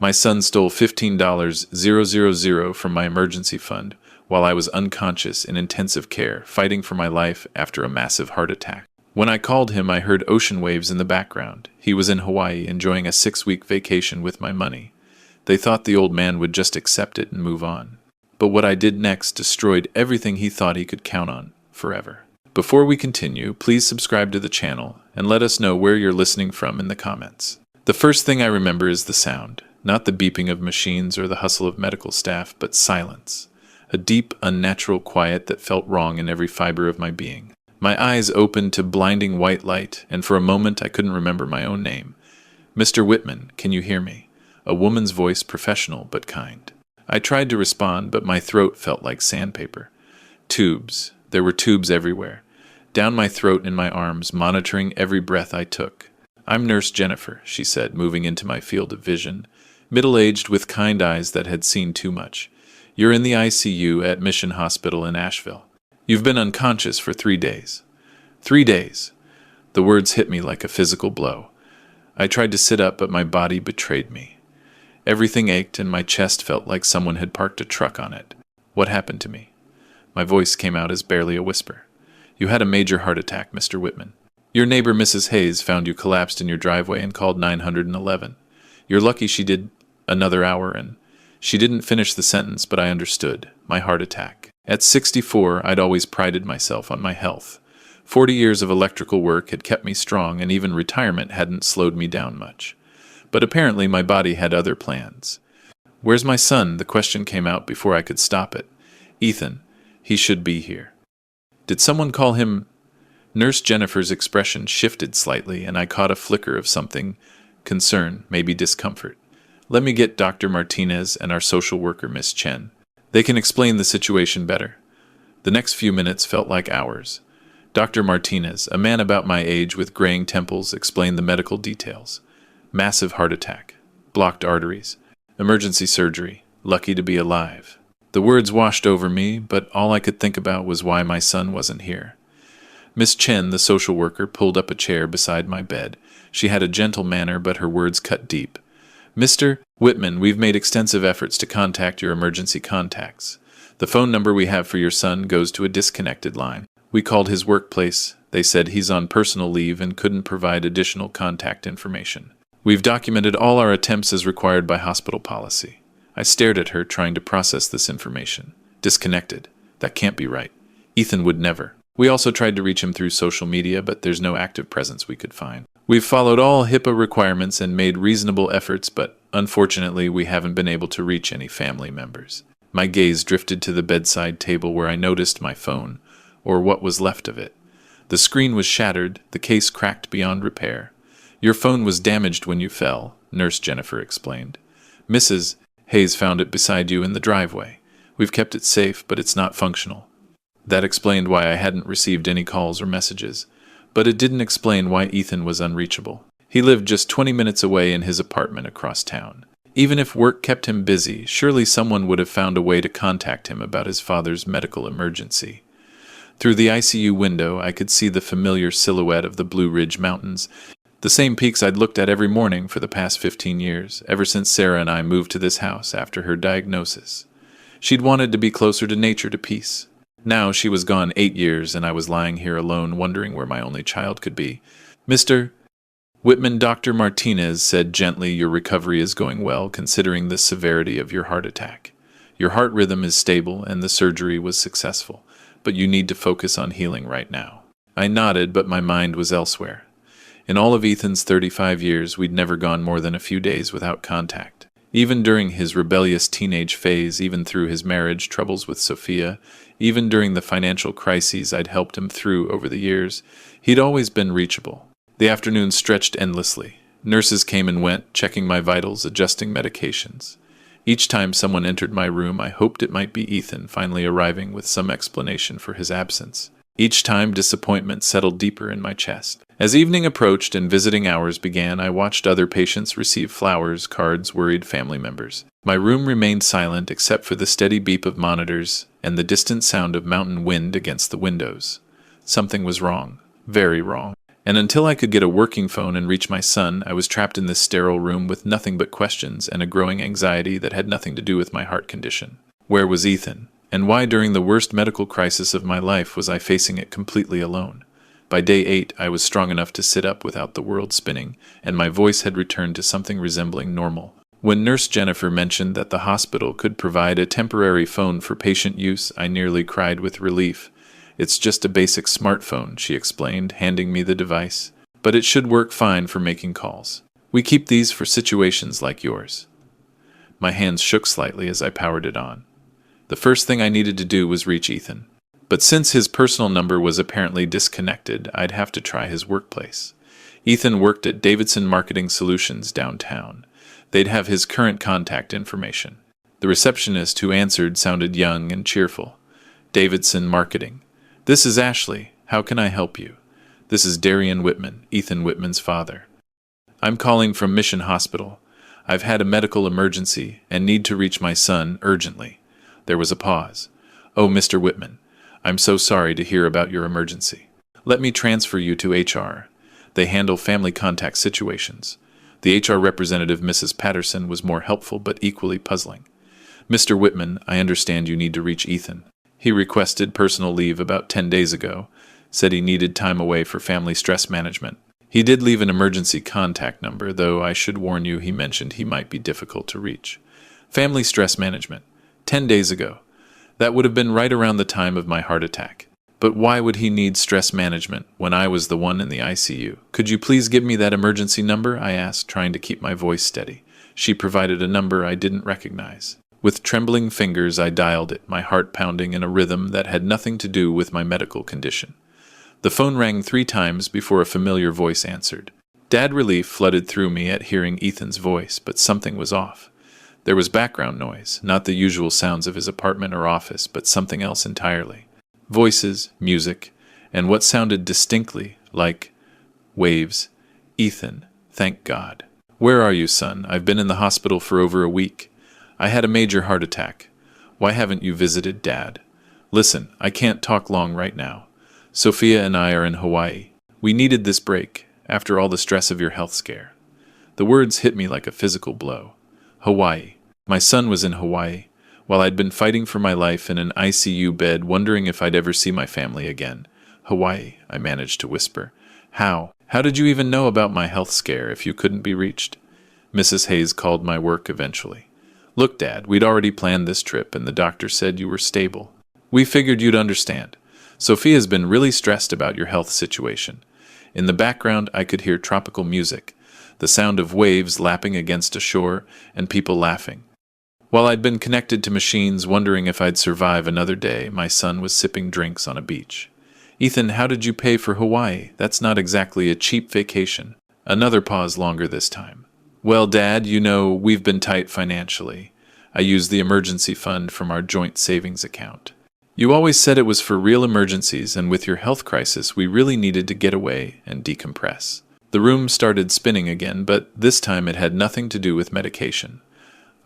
My son stole $15,000 from my emergency fund while I was unconscious in intensive care, fighting for my life after a massive heart attack. When I called him, I heard ocean waves in the background. He was in Hawaii enjoying a 6-week vacation with my money. They thought the old man would just accept it and move on. But what I did next destroyed everything he thought he could count on forever. Before we continue, please subscribe to the channel and let us know where you're listening from in the comments. The first thing I remember is the sound, not the beeping of machines or the hustle of medical staff, but silence. A deep, unnatural quiet that felt wrong in every fiber of my being. My eyes opened to blinding white light, and for a moment I couldn't remember my own name. "Mr. Whitman, can you hear me?" A woman's voice, professional but kind. I tried to respond, but my throat felt like sandpaper. Tubes. There were tubes everywhere. Down my throat and my arms, monitoring every breath I took. "I'm Nurse Jennifer," she said, moving into my field of vision. Middle-aged with kind eyes that had seen too much. "You're in the ICU at Mission Hospital in Asheville. You've been unconscious for 3 days." 3 days. The words hit me like a physical blow. I tried to sit up, but my body betrayed me. Everything ached and my chest felt like someone had parked a truck on it. What happened to me? My voice came out as barely a whisper. "You had a major heart attack, Mr. Whitman. Your neighbor, Mrs. Hayes, found you collapsed in your driveway and called 911. You're lucky she did another hour and..." She didn't finish the sentence, but I understood. My heart attack. At 64, I'd always prided myself on my health. 40 years of electrical work had kept me strong, and even retirement hadn't slowed me down much. But apparently my body had other plans. "Where's my son?" The question came out before I could stop it. "Ethan. He should be here." "Did someone call him?" Nurse Jennifer's expression shifted slightly, and I caught a flicker of something, concern, maybe discomfort. "Let me get Dr. Martinez and our social worker, Miss Chen. They can explain the situation better." The next few minutes felt like hours. Dr. Martinez, a man about my age with graying temples, explained the medical details. Massive heart attack, blocked arteries, emergency surgery, lucky to be alive. The words washed over me, but all I could think about was why my son wasn't here. Miss Chen, the social worker, pulled up a chair beside my bed. She had a gentle manner, but her words cut deep. "Mr. Whitman, we've made extensive efforts to contact your emergency contacts. The phone number we have for your son goes to a disconnected line. We called his workplace. They said he's on personal leave and couldn't provide additional contact information. We've documented all our attempts as required by hospital policy." I stared at her, trying to process this information. Disconnected. That can't be right. Ethan would never. We also tried to reach him through social media, but there's no active presence we could find. We've followed all HIPAA requirements and made reasonable efforts, but unfortunately we haven't been able to reach any family members. My gaze drifted to the bedside table where I noticed my phone, or what was left of it. The screen was shattered, the case cracked beyond repair. "Your phone was damaged when you fell," Nurse Jennifer explained. "Mrs. Hayes found it beside you in the driveway. We've kept it safe, but it's not functional." That explained why I hadn't received any calls or messages. But it didn't explain why Ethan was unreachable. He lived just 20 minutes away in his apartment across town. Even if work kept him busy, surely someone would have found a way to contact him about his father's medical emergency. Through the ICU window, I could see the familiar silhouette of the Blue Ridge Mountains, the same peaks I'd looked at every morning for the past 15 years, ever since Sarah and I moved to this house after her diagnosis. She'd wanted to be closer to nature, to peace. Now she was gone 8 years, and I was lying here alone, wondering where my only child could be. "Mr. Whitman," Dr. Martinez said gently, "your recovery is going well, considering the severity of your heart attack. Your heart rhythm is stable, and the surgery was successful, but you need to focus on healing right now." I nodded, but my mind was elsewhere. In all of Ethan's 35 years, we'd never gone more than a few days without contact. Even during his rebellious teenage phase, even through his marriage troubles with Sophia, even during the financial crises I'd helped him through over the years, he'd always been reachable. The afternoons stretched endlessly. Nurses came and went, checking my vitals, adjusting medications. Each time someone entered my room, I hoped it might be Ethan finally arriving with some explanation for his absence. Each time, disappointment settled deeper in my chest. As evening approached and visiting hours began, I watched other patients receive flowers, cards, worried family members. My room remained silent except for the steady beep of monitors and the distant sound of mountain wind against the windows. Something was wrong. Very wrong. And until I could get a working phone and reach my son, I was trapped in this sterile room with nothing but questions and a growing anxiety that had nothing to do with my heart condition. Where was Ethan? And why during the worst medical crisis of my life was I facing it completely alone? By day 8, I was strong enough to sit up without the world spinning, and my voice had returned to something resembling normal. When Nurse Jennifer mentioned that the hospital could provide a temporary phone for patient use, I nearly cried with relief. It's just a basic smartphone, she explained, handing me the device. But it should work fine for making calls. We keep these for situations like yours. My hands shook slightly as I powered it on. The first thing I needed to do was reach Ethan. But since his personal number was apparently disconnected, I'd have to try his workplace. Ethan worked at Davidson Marketing Solutions downtown. They'd have his current contact information. The receptionist who answered sounded young and cheerful. Davidson Marketing. This is Ashley. How can I help you? This is Darian Whitman, Ethan Whitman's father. I'm calling from Mission Hospital. I've had a medical emergency and need to reach my son urgently. There was a pause. Oh, Mr. Whitman, I'm so sorry to hear about your emergency. Let me transfer you to HR. They handle family contact situations. The HR representative, Mrs. Patterson, was more helpful but equally puzzling. Mr. Whitman, I understand you need to reach Ethan. He requested personal leave about 10 days ago, said he needed time away for family stress management. He did leave an emergency contact number, though I should warn you he mentioned he might be difficult to reach. Family stress management. 10 days ago. That would have been right around the time of my heart attack. But why would he need stress management when I was the one in the ICU? Could you please give me that emergency number? I asked, trying to keep my voice steady. She provided a number I didn't recognize. With trembling fingers, I dialed it, my heart pounding in a rhythm that had nothing to do with my medical condition. The phone rang 3 times before a familiar voice answered. Dad relief flooded through me at hearing Ethan's voice, but something was off. There was background noise, not the usual sounds of his apartment or office, but something else entirely. Voices, music, and what sounded distinctly like waves. Ethan, thank God. Where are you, son? I've been in the hospital for over a week. I had a major heart attack. Why haven't you visited Dad? Listen, I can't talk long right now. Sophia and I are in Hawaii. We needed this break, after all the stress of your health scare. The words hit me like a physical blow. Hawaii. My son was in Hawaii, while I'd been fighting for my life in an ICU bed, wondering if I'd ever see my family again. Hawaii, I managed to whisper. How? How did you even know about my health scare if you couldn't be reached? Mrs. Hayes called my work eventually. Look, Dad, we'd already planned this trip, and the doctor said you were stable. We figured you'd understand. Sophia's been really stressed about your health situation. In the background, I could hear tropical music, the sound of waves lapping against a shore, and people laughing. While I'd been connected to machines, wondering if I'd survive another day, my son was sipping drinks on a beach. Ethan, how did you pay for Hawaii? That's not exactly a cheap vacation. Another pause longer this time. Well, Dad, you know, we've been tight financially. I used the emergency fund from our joint savings account. You always said it was for real emergencies, and with your health crisis, we really needed to get away and decompress. The room started spinning again, but this time it had nothing to do with medication.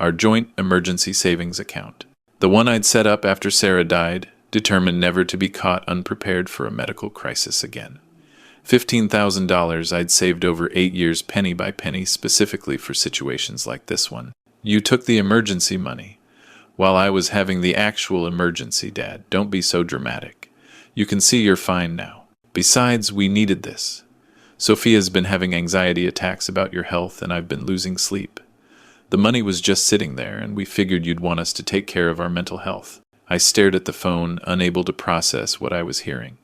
Our joint emergency savings account. The one I'd set up after Sarah died, determined never to be caught unprepared for a medical crisis again. $15,000 I'd saved over 8 years penny by penny specifically for situations like this one. You took the emergency money. While I was having the actual emergency, Dad. Don't be so dramatic. You can see you're fine now. Besides, we needed this. Sophia's been having anxiety attacks about your health, and I've been losing sleep. The money was just sitting there, and we figured you'd want us to take care of our mental health. I stared at the phone, unable to process what I was hearing.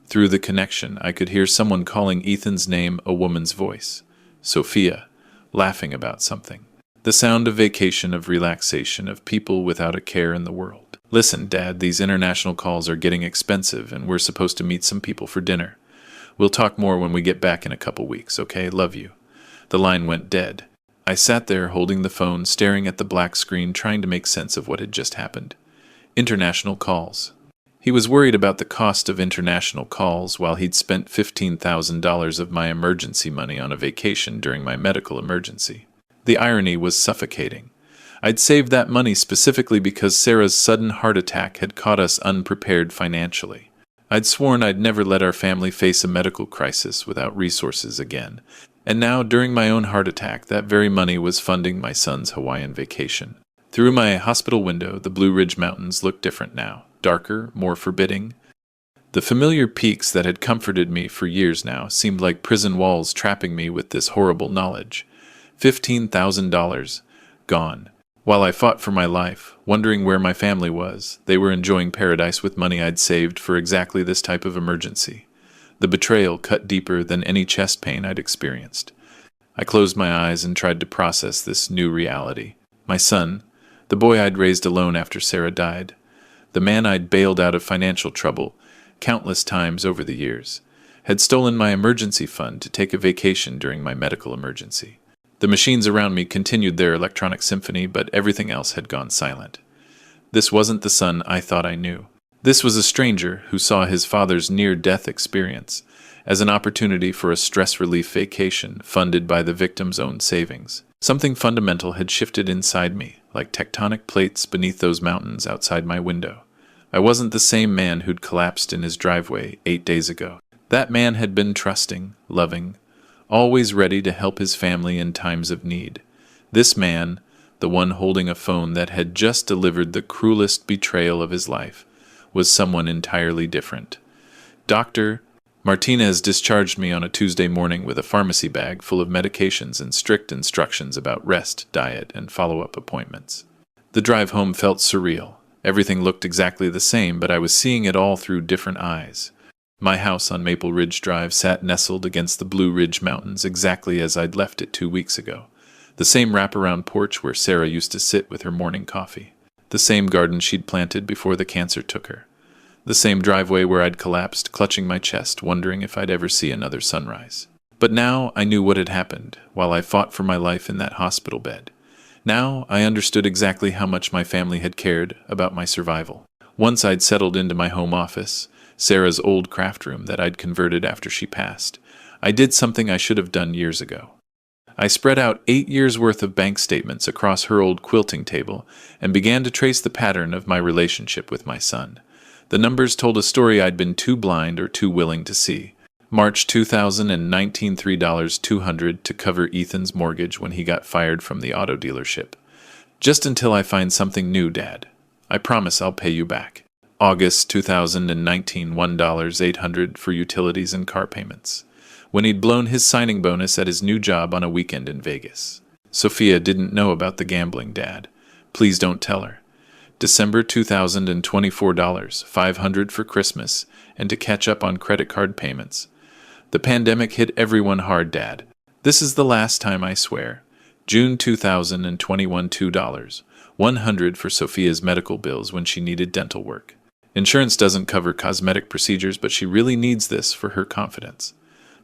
Through the connection, I could hear someone calling Ethan's name, a woman's voice. Sophia, laughing about something. The sound of vacation, of relaxation, of people without a care in the world. Listen, Dad, these international calls are getting expensive, and we're supposed to meet some people for dinner. We'll talk more when we get back in a couple weeks, okay? Love you. The line went dead. I sat there holding the phone, staring at the black screen, trying to make sense of what had just happened. International calls. He was worried about the cost of international calls while he'd spent $15,000 of my emergency money on a vacation during my medical emergency. The irony was suffocating. I'd saved that money specifically because Sarah's sudden heart attack had caught us unprepared financially. I'd sworn I'd never let our family face a medical crisis without resources again. And now, during my own heart attack, that very money was funding my son's Hawaiian vacation. Through my hospital window, the Blue Ridge Mountains looked different now, darker, more forbidding. The familiar peaks that had comforted me for years now seemed like prison walls trapping me with this horrible knowledge. $15,000 gone. While I fought for my life, wondering where my family was, they were enjoying paradise with money I'd saved for exactly this type of emergency. The betrayal cut deeper than any chest pain I'd experienced. I closed my eyes and tried to process this new reality. My son, the boy I'd raised alone after Sarah died, the man I'd bailed out of financial trouble countless times over the years, had stolen my emergency fund to take a vacation during my medical emergency. The machines around me continued their electronic symphony, but everything else had gone silent. This wasn't the son I thought I knew. This was a stranger who saw his father's near-death experience as an opportunity for a stress relief vacation funded by the victim's own savings. Something fundamental had shifted inside me, like tectonic plates beneath those mountains outside my window. I wasn't the same man who'd collapsed in his driveway 8 days ago. That man had been trusting, loving, always ready to help his family in times of need. This man, the one holding a phone that had just delivered the cruelest betrayal of his life, was someone entirely different. Dr. Martinez discharged me on a Tuesday morning with a pharmacy bag full of medications and strict instructions about rest, diet, and follow-up appointments. The drive home felt surreal. Everything looked exactly the same, but I was seeing it all through different eyes. My house on Maple Ridge Drive sat nestled against the Blue Ridge Mountains exactly as I'd left it 2 weeks ago. The same wraparound porch where Sarah used to sit with her morning coffee. The same garden she'd planted before the cancer took her. The same driveway where I'd collapsed, clutching my chest, wondering if I'd ever see another sunrise. But now I knew what had happened while I fought for my life in that hospital bed. Now I understood exactly how much my family had cared about my survival. Once I'd settled into my home office, Sarah's old craft room that I'd converted after she passed, I did something I should have done years ago. I spread out 8 years' worth of bank statements across her old quilting table and began to trace the pattern of my relationship with my son. The numbers told a story I'd been too blind or too willing to see. March 2019, $3,200 to cover Ethan's mortgage when he got fired from the auto dealership. Just until I find something new, Dad. I promise I'll pay you back. August 2019, $1,800 for utilities and car payments, when he'd blown his signing bonus at his new job on a weekend in Vegas. Sophia didn't know about the gambling, Dad. Please don't tell her. December 2024, $500 for Christmas and to catch up on credit card payments. The pandemic hit everyone hard, Dad. This is the last time, I swear. June 2021, $2, $100 for Sophia's medical bills when she needed dental work. Insurance doesn't cover cosmetic procedures, but she really needs this for her confidence.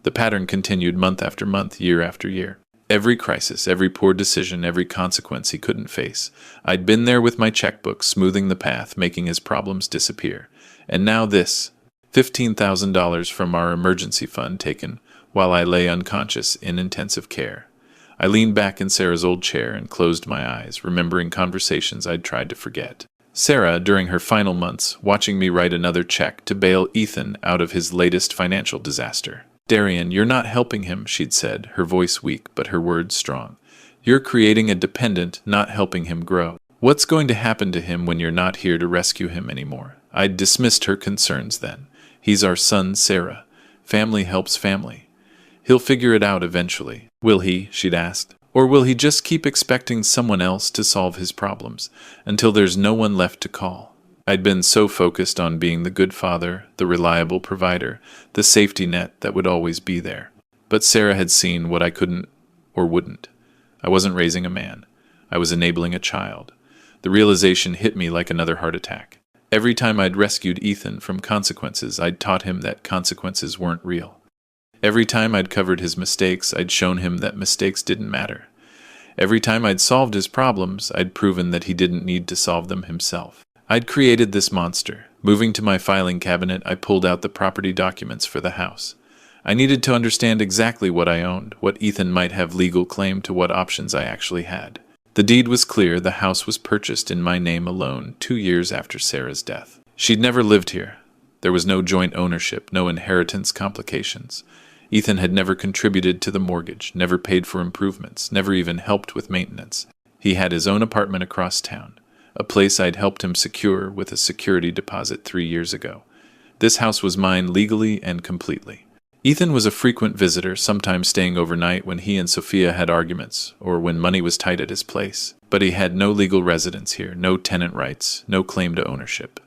The pattern continued month after month, year after year. Every crisis, every poor decision, every consequence he couldn't face. I'd been there with my checkbook, smoothing the path, making his problems disappear. And now this, $15,000 from our emergency fund taken while I lay unconscious in intensive care. I leaned back in Sarah's old chair and closed my eyes, remembering conversations I'd tried to forget. Sarah, during her final months, watching me write another check to bail Ethan out of his latest financial disaster. Darian, you're not helping him, she'd said, her voice weak but her words strong. You're creating a dependent, not helping him grow. What's going to happen to him when you're not here to rescue him anymore? I'd dismissed her concerns then. He's our son, Sarah. Family helps family. He'll figure it out eventually. Will he? She'd asked. Or will he just keep expecting someone else to solve his problems until there's no one left to call? I'd been so focused on being the good father, the reliable provider, the safety net that would always be there. But Sarah had seen what I couldn't or wouldn't. I wasn't raising a man. I was enabling a child. The realization hit me like another heart attack. Every time I'd rescued Ethan from consequences, I'd taught him that consequences weren't real. Every time I'd covered his mistakes, I'd shown him that mistakes didn't matter. Every time I'd solved his problems, I'd proven that he didn't need to solve them himself. I'd created this monster. Moving to my filing cabinet, I pulled out the property documents for the house. I needed to understand exactly what I owned, what Ethan might have legal claim to, what options I actually had. The deed was clear. The house was purchased in my name alone 2 years after Sarah's death. She'd never lived here. There was no joint ownership, no inheritance complications. Ethan had never contributed to the mortgage, never paid for improvements, never even helped with maintenance. He had his own apartment across town, a place I'd helped him secure with a security deposit 3 years ago. This house was mine legally and completely. Ethan was a frequent visitor, sometimes staying overnight when he and Sophia had arguments, or when money was tight at his place. But he had no legal residence here, no tenant rights, no claim to ownership.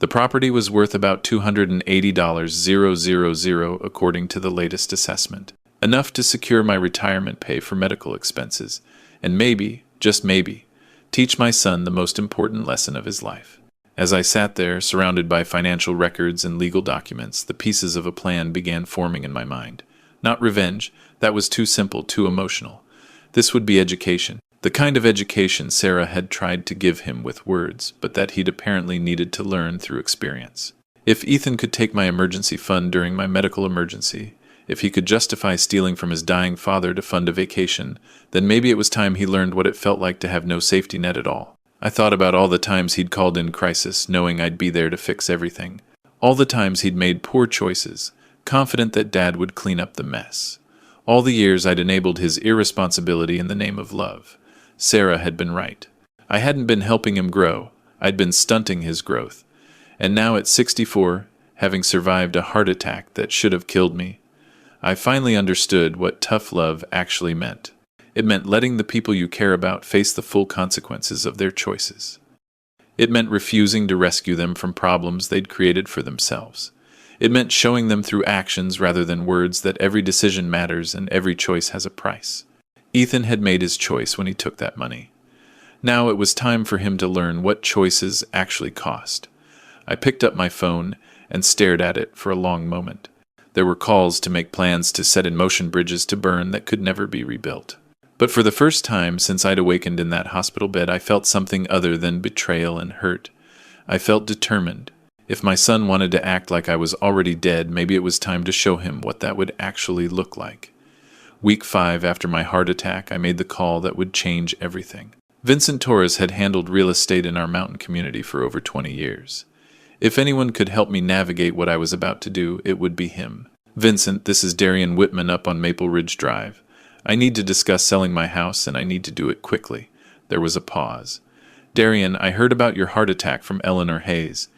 The property was worth about $280,000 according to the latest assessment, enough to secure my retirement pay for medical expenses, and maybe, just maybe, teach my son the most important lesson of his life. As I sat there, surrounded by financial records and legal documents, the pieces of a plan began forming in my mind. Not revenge, that was too simple, too emotional. This would be education. The kind of education Sarah had tried to give him with words, but that he'd apparently needed to learn through experience. If Ethan could take my emergency fund during my medical emergency, if he could justify stealing from his dying father to fund a vacation, then maybe it was time he learned what it felt like to have no safety net at all. I thought about all the times he'd called in crisis, knowing I'd be there to fix everything. All the times he'd made poor choices, confident that Dad would clean up the mess. All the years I'd enabled his irresponsibility in the name of love. Sarah had been right. I hadn't been helping him grow. I'd been stunting his growth. And now at 64, having survived a heart attack that should have killed me, I finally understood what tough love actually meant. It meant letting the people you care about face the full consequences of their choices. It meant refusing to rescue them from problems they'd created for themselves. It meant showing them through actions rather than words that every decision matters and every choice has a price. Ethan had made his choice when he took that money. Now it was time for him to learn what choices actually cost. I picked up my phone and stared at it for a long moment. There were calls to make plans to set in motion bridges to burn that could never be rebuilt. But for the first time since I'd awakened in that hospital bed, I felt something other than betrayal and hurt. I felt determined. If my son wanted to act like I was already dead, maybe it was time to show him what that would actually look like. Week 5 after my heart attack, I made the call that would change everything. Vincent Torres had handled real estate in our mountain community for over 20 years. If anyone could help me navigate what I was about to do, it would be him. Vincent, this is Darian Whitman up on Maple Ridge Drive. I need to discuss selling my house, and I need to do it quickly. There was a pause. Darian, I heard about your heart attack from Eleanor Hayes.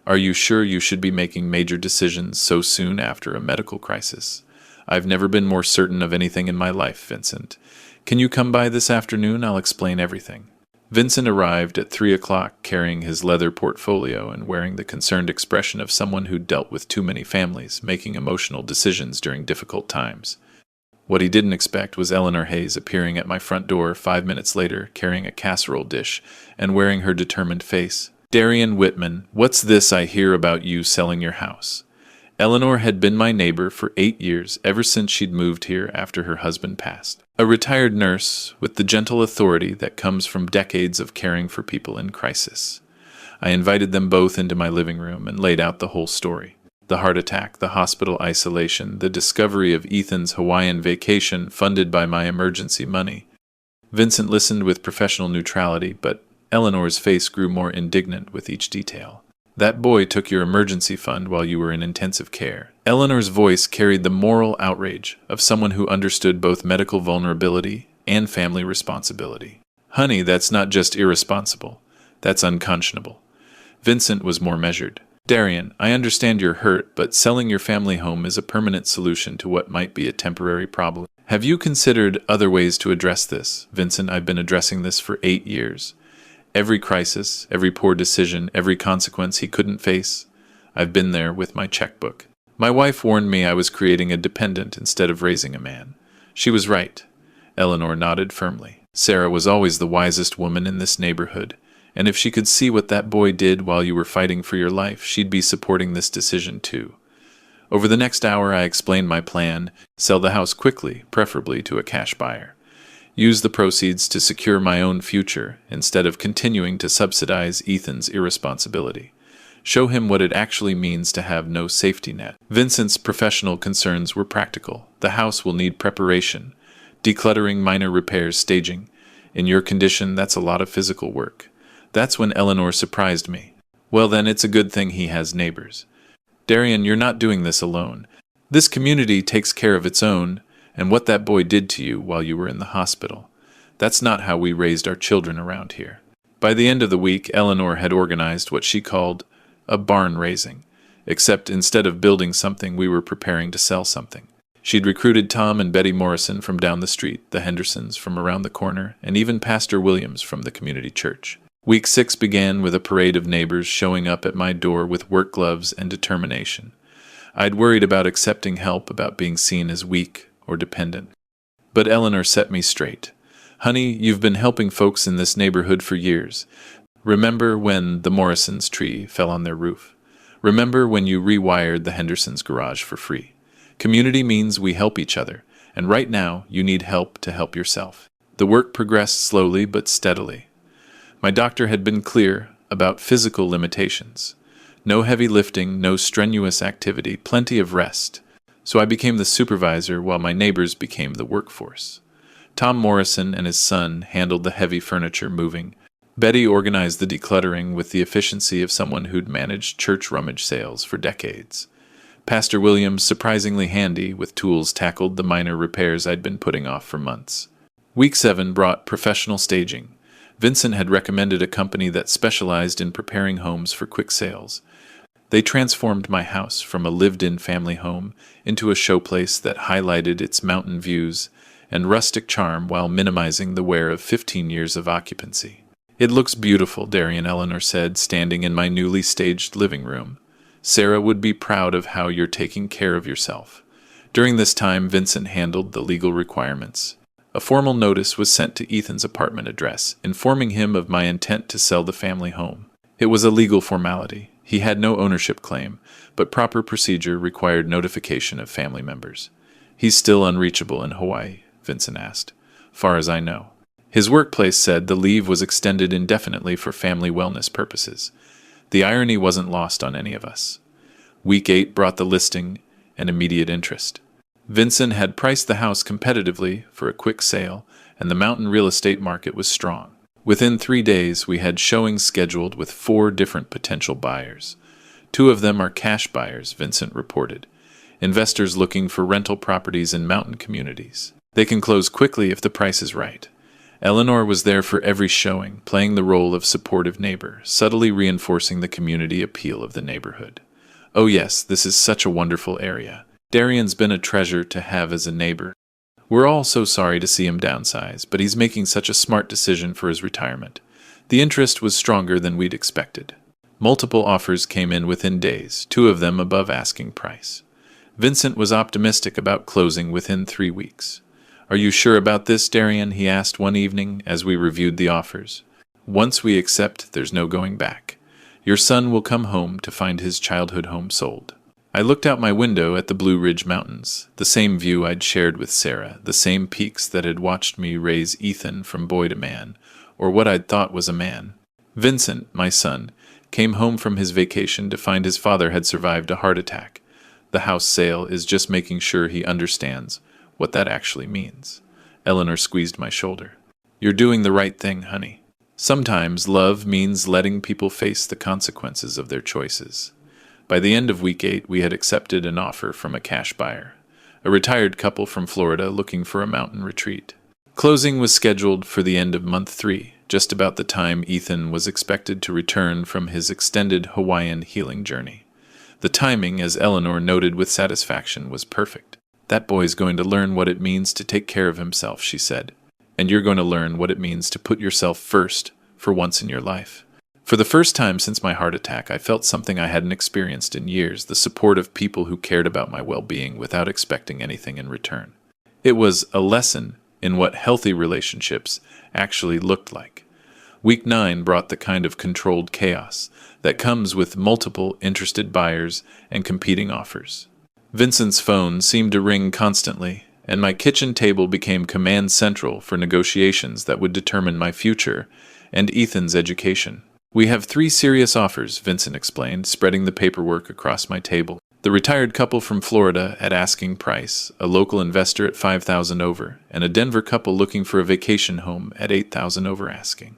Are you sure you should be making major decisions so soon after a medical crisis? I've never been more certain of anything in my life, Vincent. Can you come by this afternoon? I'll explain everything. Vincent arrived at 3 o'clock carrying his leather portfolio and wearing the concerned expression of someone who dealt with too many families, making emotional decisions during difficult times. What he didn't expect was Eleanor Hayes appearing at my front door 5 minutes later, carrying a casserole dish and wearing her determined face. Darian Whitman, what's this I hear about you selling your house? Eleanor had been my neighbor for 8 years, ever since she'd moved here after her husband passed. A retired nurse with the gentle authority that comes from decades of caring for people in crisis. I invited them both into my living room and laid out the whole story. The heart attack, the hospital isolation, the discovery of Ethan's Hawaiian vacation funded by my emergency money. Vincent listened with professional neutrality, but Eleanor's face grew more indignant with each detail. That boy took your emergency fund while you were in intensive care. Eleanor's voice carried the moral outrage of someone who understood both medical vulnerability and family responsibility. Honey, that's not just irresponsible. That's unconscionable. Vincent was more measured. Darian, I understand you're hurt, but selling your family home is a permanent solution to what might be a temporary problem. Have you considered other ways to address this? Vincent, I've been addressing this for 8 years. Every crisis, every poor decision, every consequence he couldn't face, I've been there with my checkbook. My wife warned me I was creating a dependent instead of raising a man. She was right. Eleanor nodded firmly. Sarah was always the wisest woman in this neighborhood, and if she could see what that boy did while you were fighting for your life, she'd be supporting this decision too. Over the next hour, I explained my plan: sell the house quickly, preferably to a cash buyer. Use the proceeds to secure my own future instead of continuing to subsidize Ethan's irresponsibility. Show him what it actually means to have no safety net. Vincent's professional concerns were practical. The house will need preparation, decluttering, minor repairs, staging. In your condition, that's a lot of physical work. That's when Eleanor surprised me. Well then, it's a good thing he has neighbors. Darian, you're not doing this alone. This community takes care of its own, and what that boy did to you while you were in the hospital. That's not how we raised our children around here. By the end of the week, Eleanor had organized what she called a barn raising, except instead of building something, we were preparing to sell something. She'd recruited Tom and Betty Morrison from down the street, the Hendersons from around the corner, and even Pastor Williams from the community church. Week 6 began with a parade of neighbors showing up at my door with work gloves and determination. I'd worried about accepting help, about being seen as weak or dependent. But Eleanor set me straight. Honey, you've been helping folks in this neighborhood for years. Remember when the Morrisons' tree fell on their roof? Remember when you rewired the Hendersons' garage for free? Community means we help each other, and right now you need help to help yourself. The work progressed slowly but steadily. My doctor had been clear about physical limitations. No heavy lifting, no strenuous activity, plenty of rest. So I became the supervisor while my neighbors became the workforce. Tom Morrison and his son handled the heavy furniture moving. Betty organized the decluttering with the efficiency of someone who'd managed church rummage sales for decades. Pastor Williams, surprisingly handy with tools, tackled the minor repairs I'd been putting off for months. Week 7 brought professional staging. Vincent had recommended a company that specialized in preparing homes for quick sales. They transformed my house from a lived-in family home into a showplace that highlighted its mountain views and rustic charm while minimizing the wear of 15 years of occupancy. It looks beautiful, Darian, Eleanor said, standing in my newly staged living room. Sarah would be proud of how you're taking care of yourself. During this time, Vincent handled the legal requirements. A formal notice was sent to Ethan's apartment address, informing him of my intent to sell the family home. It was a legal formality. He had no ownership claim, but proper procedure required notification of family members. He's still unreachable in Hawaii, Vincent asked. Far as I know. His workplace said the leave was extended indefinitely for family wellness purposes. The irony wasn't lost on any of us. Week 8 brought the listing and immediate interest. Vincent had priced the house competitively for a quick sale, and the mountain real estate market was strong. Within 3 days, we had showings scheduled with 4 different potential buyers. 2 of them are cash buyers, Vincent reported. Investors looking for rental properties in mountain communities. They can close quickly if the price is right. Eleanor was there for every showing, playing the role of supportive neighbor, subtly reinforcing the community appeal of the neighborhood. Oh yes, this is such a wonderful area. Darian's been a treasure to have as a neighbor. We're all so sorry to see him downsize, but he's making such a smart decision for his retirement. The interest was stronger than we'd expected. Multiple offers came in within days, 2 of them above asking price. Vincent was optimistic about closing within 3 weeks. Are you sure about this, Darian? He asked one evening as we reviewed the offers. Once we accept, there's no going back. Your son will come home to find his childhood home sold. I looked out my window at the Blue Ridge Mountains, the same view I'd shared with Sarah, the same peaks that had watched me raise Ethan from boy to man, or what I'd thought was a man. Vincent, my son, came home from his vacation to find his father had survived a heart attack. The house sale is just making sure he understands what that actually means. Eleanor squeezed my shoulder. You're doing the right thing, honey. Sometimes love means letting people face the consequences of their choices. By the end of week 8, we had accepted an offer from a cash buyer, a retired couple from Florida looking for a mountain retreat. Closing was scheduled for the end of month 3, just about the time Ethan was expected to return from his extended Hawaiian healing journey. The timing, as Eleanor noted with satisfaction, was perfect. That boy's going to learn what it means to take care of himself, she said. And you're going to learn what it means to put yourself first for once in your life. For the first time since my heart attack, I felt something I hadn't experienced in years, the support of people who cared about my well-being without expecting anything in return. It was a lesson in what healthy relationships actually looked like. Week 9 brought the kind of controlled chaos that comes with multiple interested buyers and competing offers. Vincent's phone seemed to ring constantly, and my kitchen table became command central for negotiations that would determine my future and Ethan's education. We have 3 serious offers, Vincent explained, spreading the paperwork across my table. The retired couple from Florida at asking price, a local investor at $5,000 over, and a Denver couple looking for a vacation home at $8,000 over asking.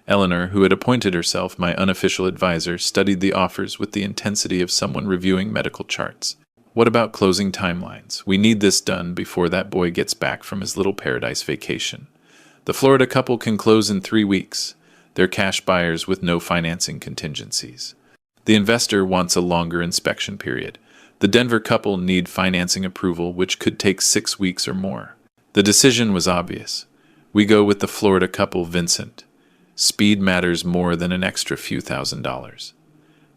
Eleanor, who had appointed herself my unofficial advisor, studied the offers with the intensity of someone reviewing medical charts. What about closing timelines? We need this done before that boy gets back from his little paradise vacation. The Florida couple can close in 3 weeks. They're cash buyers with no financing contingencies. The investor wants a longer inspection period. The Denver couple need financing approval, which could take 6 weeks or more. The decision was obvious. We go with the Florida couple, Vincent. Speed matters more than an extra few $1,000s.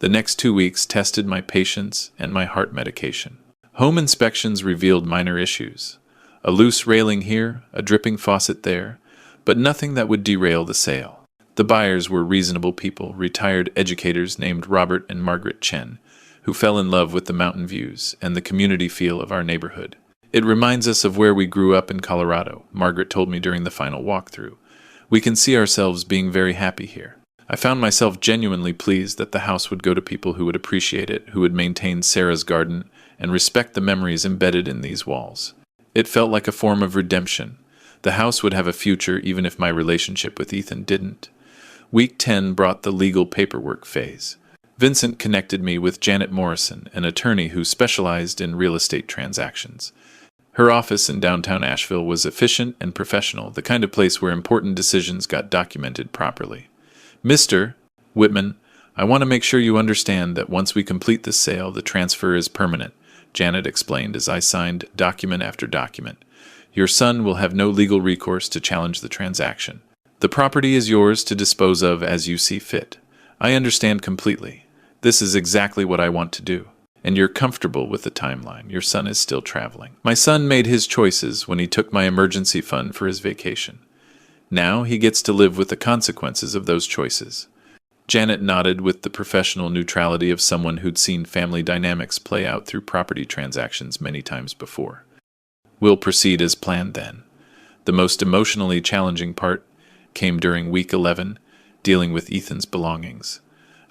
The next 2 weeks tested my patience and my heart medication. Home inspections revealed minor issues. A loose railing here, a dripping faucet there, but nothing that would derail the sale. The buyers were reasonable people, retired educators named Robert and Margaret Chen, who fell in love with the mountain views and the community feel of our neighborhood. It reminds us of where we grew up in Colorado, Margaret told me during the final walkthrough. We can see ourselves being very happy here. I found myself genuinely pleased that the house would go to people who would appreciate it, who would maintain Sarah's garden, and respect the memories embedded in these walls. It felt like a form of redemption. The house would have a future even if my relationship with Ethan didn't. Week 10 brought the legal paperwork phase. Vincent connected me with Janet Morrison, an attorney who specialized in real estate transactions. Her office in downtown Asheville was efficient and professional, the kind of place where important decisions got documented properly. Mr. Whitman, I want to make sure you understand that once we complete this sale, the transfer is permanent, Janet explained as I signed document after document. Your son will have no legal recourse to challenge the transaction. The property is yours to dispose of as you see fit. I understand completely. This is exactly what I want to do. And you're comfortable with the timeline. Your son is still traveling. My son made his choices when he took my emergency fund for his vacation. Now he gets to live with the consequences of those choices. Janet nodded with the professional neutrality of someone who'd seen family dynamics play out through property transactions many times before. We'll proceed as planned then. The most emotionally challenging part came during week 11, dealing with Ethan's belongings.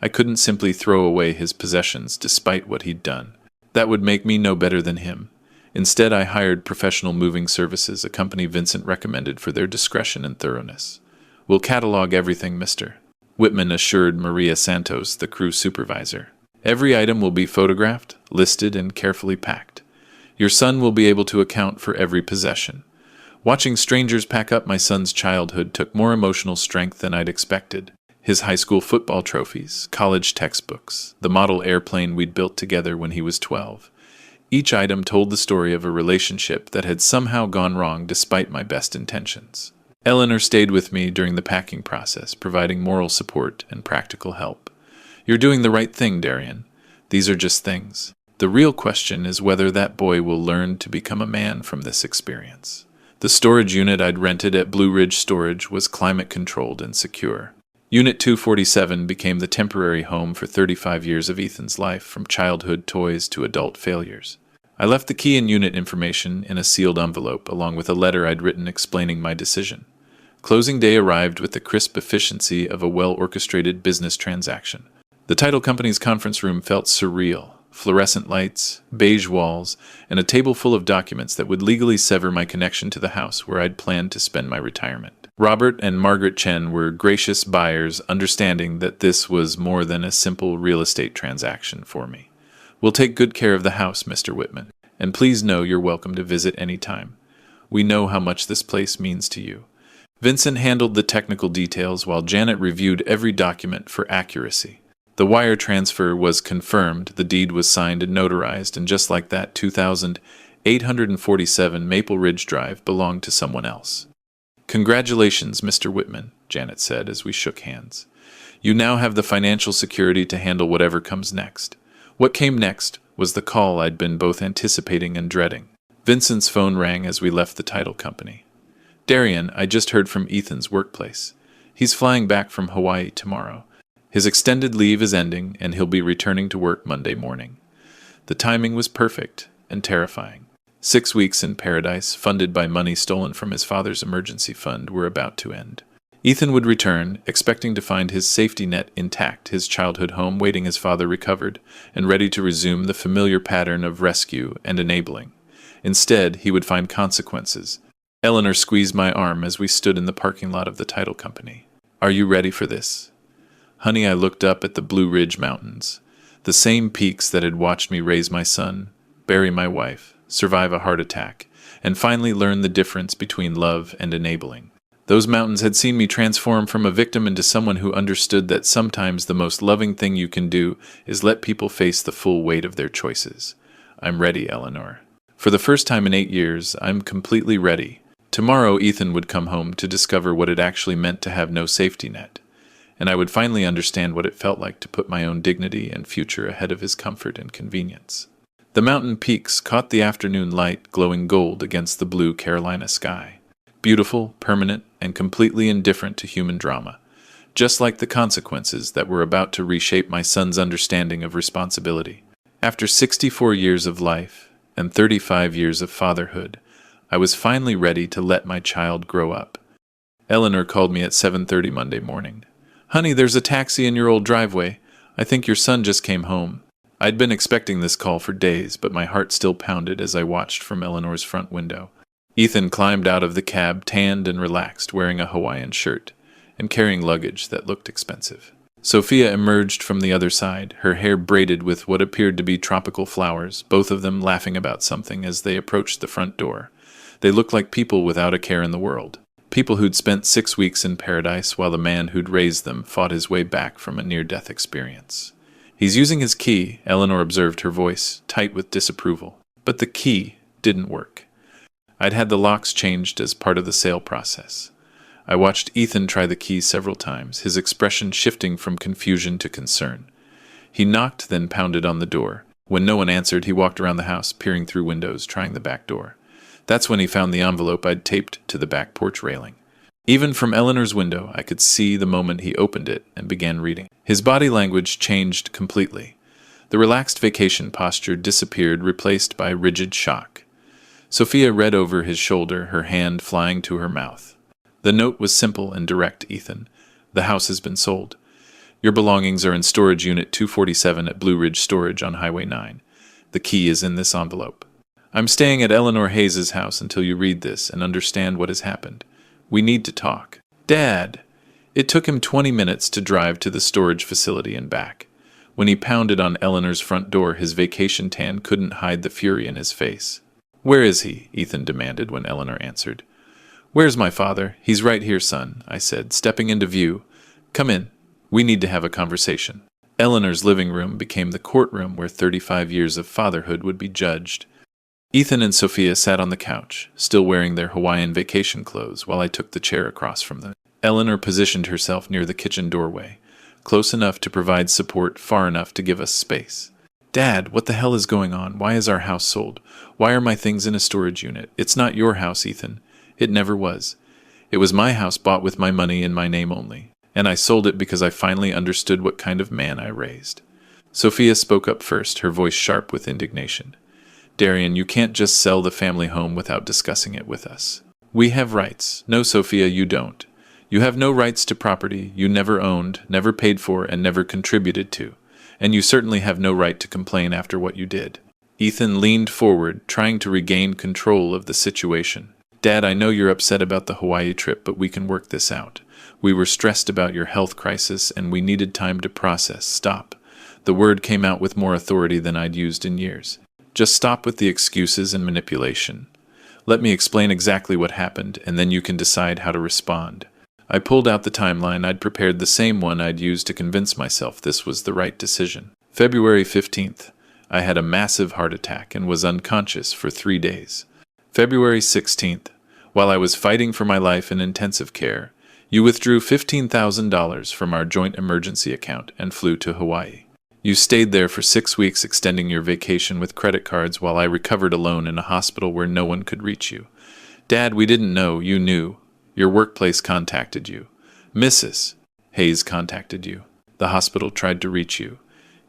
I couldn't simply throw away his possessions despite what he'd done. That would make me no better than him. Instead, I hired professional moving services, a company Vincent recommended for their discretion and thoroughness. We'll catalog everything, Mr. Whitman assured Maria Santos, the crew supervisor. Every item will be photographed, listed, and carefully packed. Your son will be able to account for every possession. Watching strangers pack up my son's childhood took more emotional strength than I'd expected. His high school football trophies, college textbooks, the model airplane we'd built together when he was 12. Each item told the story of a relationship that had somehow gone wrong despite my best intentions. Eleanor stayed with me during the packing process, providing moral support and practical help. You're doing the right thing, Darian. These are just things. The real question is whether that boy will learn to become a man from this experience. The storage unit I'd rented at Blue Ridge Storage was climate-controlled and secure. Unit 247 became the temporary home for 35 years of Ethan's life, from childhood toys to adult failures. I left the key and unit information in a sealed envelope, along with a letter I'd written explaining my decision. Closing day arrived with the crisp efficiency of a well-orchestrated business transaction. The title company's conference room felt surreal. Fluorescent lights, beige walls, and a table full of documents that would legally sever my connection to the house where I'd planned to spend my retirement. Robert and Margaret Chen were gracious buyers, understanding that this was more than a simple real estate transaction for me. We'll take good care of the house, Mr. Whitman, and please know you're welcome to visit any time. We know how much this place means to you. Vincent handled the technical details while Janet reviewed every document for accuracy. The wire transfer was confirmed, the deed was signed and notarized, and just like that, 2,847 Maple Ridge Drive belonged to someone else. Congratulations, Mr. Whitman, Janet said as we shook hands. You now have the financial security to handle whatever comes next. What came next was the call I'd been both anticipating and dreading. Vincent's phone rang as we left the title company. Darian, I just heard from Ethan's workplace. He's flying back from Hawaii tomorrow. His extended leave is ending, and he'll be returning to work Monday morning. The timing was perfect and terrifying. 6 weeks in paradise, funded by money stolen from his father's emergency fund, were about to end. Ethan would return, expecting to find his safety net intact, his childhood home waiting his father recovered, and ready to resume the familiar pattern of rescue and enabling. Instead, he would find consequences. Eleanor squeezed my arm as we stood in the parking lot of the title company. Are you ready for this? Honey, I looked up at the Blue Ridge Mountains, the same peaks that had watched me raise my son, bury my wife, survive a heart attack, and finally learn the difference between love and enabling. Those mountains had seen me transform from a victim into someone who understood that sometimes the most loving thing you can do is let people face the full weight of their choices. I'm ready, Eleanor. For the first time in 8 years, I'm completely ready. Tomorrow, Ethan would come home to discover what it actually meant to have no safety net, and I would finally understand what it felt like to put my own dignity and future ahead of his comfort and convenience. The mountain peaks caught the afternoon light glowing gold against the blue Carolina sky. Beautiful, permanent, and completely indifferent to human drama, just like the consequences that were about to reshape my son's understanding of responsibility. After 64 years of life and 35 years of fatherhood, I was finally ready to let my child grow up. Eleanor called me at 7:30 Monday morning. Honey, there's a taxi in your old driveway. I think your son just came home. I'd been expecting this call for days, but my heart still pounded as I watched from Eleanor's front window. Ethan climbed out of the cab, tanned and relaxed, wearing a Hawaiian shirt, and carrying luggage that looked expensive. Sophia emerged from the other side, her hair braided with what appeared to be tropical flowers, both of them laughing about something as they approached the front door. They looked like people without a care in the world. People who'd spent 6 weeks in paradise while the man who'd raised them fought his way back from a near-death experience. He's using his key, Eleanor observed, her voice tight with disapproval. But the key didn't work. I'd had the locks changed as part of the sale process. I watched Ethan try the key several times, his expression shifting from confusion to concern. He knocked, then pounded on the door. When no one answered, he walked around the house, peering through windows, trying the back door. That's when he found the envelope I'd taped to the back porch railing. Even from Eleanor's window, I could see the moment he opened it and began reading. His body language changed completely. The relaxed vacation posture disappeared, replaced by rigid shock. Sophia read over his shoulder, her hand flying to her mouth. The note was simple and direct, Ethan. The house has been sold. Your belongings are in storage unit 247 at Blue Ridge Storage on Highway 9. The key is in this envelope. I'm staying at Eleanor Hayes's house until you read this and understand what has happened. We need to talk. Dad! It took him 20 minutes to drive to the storage facility and back. When he pounded on Eleanor's front door, his vacation tan couldn't hide the fury in his face. Where is he? Ethan demanded when Eleanor answered. Where's my father? He's right here, son, I said, stepping into view. Come in. We need to have a conversation. Eleanor's living room became the courtroom where 35 years of fatherhood would be judged. Ethan and Sophia sat on the couch, still wearing their Hawaiian vacation clothes, while I took the chair across from them. Eleanor positioned herself near the kitchen doorway, close enough to provide support, far enough to give us space. Dad, what the hell is going on? Why is our house sold? Why are my things in a storage unit? It's not your house, Ethan. It never was. It was my house bought with my money in my name only, and I sold it because I finally understood what kind of man I raised. Sophia spoke up first, her voice sharp with indignation. Darian, you can't just sell the family home without discussing it with us. We have rights. No, Sophia, you don't. You have no rights to property you never owned, never paid for, and never contributed to. And you certainly have no right to complain after what you did. Ethan leaned forward, trying to regain control of the situation. Dad, I know you're upset about the Hawaii trip, but we can work this out. We were stressed about your health crisis, and we needed time to process. Stop. The word came out with more authority than I'd used in years. Just stop with the excuses and manipulation. Let me explain exactly what happened, and then you can decide how to respond. I pulled out the timeline. I'd prepared the same one I'd used to convince myself this was the right decision. February 15th, I had a massive heart attack and was unconscious for 3 days. February 16th, while I was fighting for my life in intensive care, you withdrew $15,000 from our joint emergency account and flew to Hawaii. You stayed there for 6 weeks, extending your vacation with credit cards while I recovered alone in a hospital where no one could reach you. Dad, we didn't know. You knew. Your workplace contacted you. Mrs. Hayes contacted you. The hospital tried to reach you.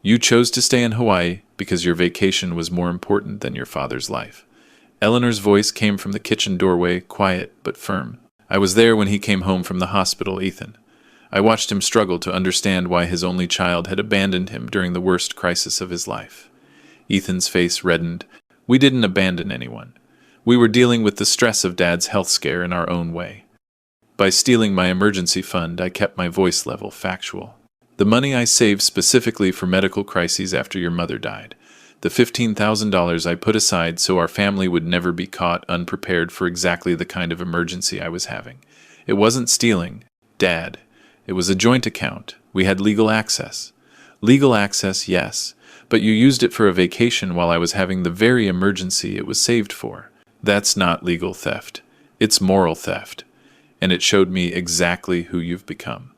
You chose to stay in Hawaii because your vacation was more important than your father's life. Eleanor's voice came from the kitchen doorway, quiet but firm. I was there when he came home from the hospital, Ethan. I watched him struggle to understand why his only child had abandoned him during the worst crisis of his life. Ethan's face reddened. We didn't abandon anyone. We were dealing with the stress of Dad's health scare in our own way. By stealing my emergency fund, I kept my voice level factual. The money I saved specifically for medical crises after your mother died. The $15,000 I put aside so our family would never be caught unprepared for exactly the kind of emergency I was having. It wasn't stealing, Dad. It was a joint account. We had legal access. Legal access, yes, but you used it for a vacation while I was having the very emergency it was saved for. That's not legal theft. It's moral theft. And it showed me exactly who you've become.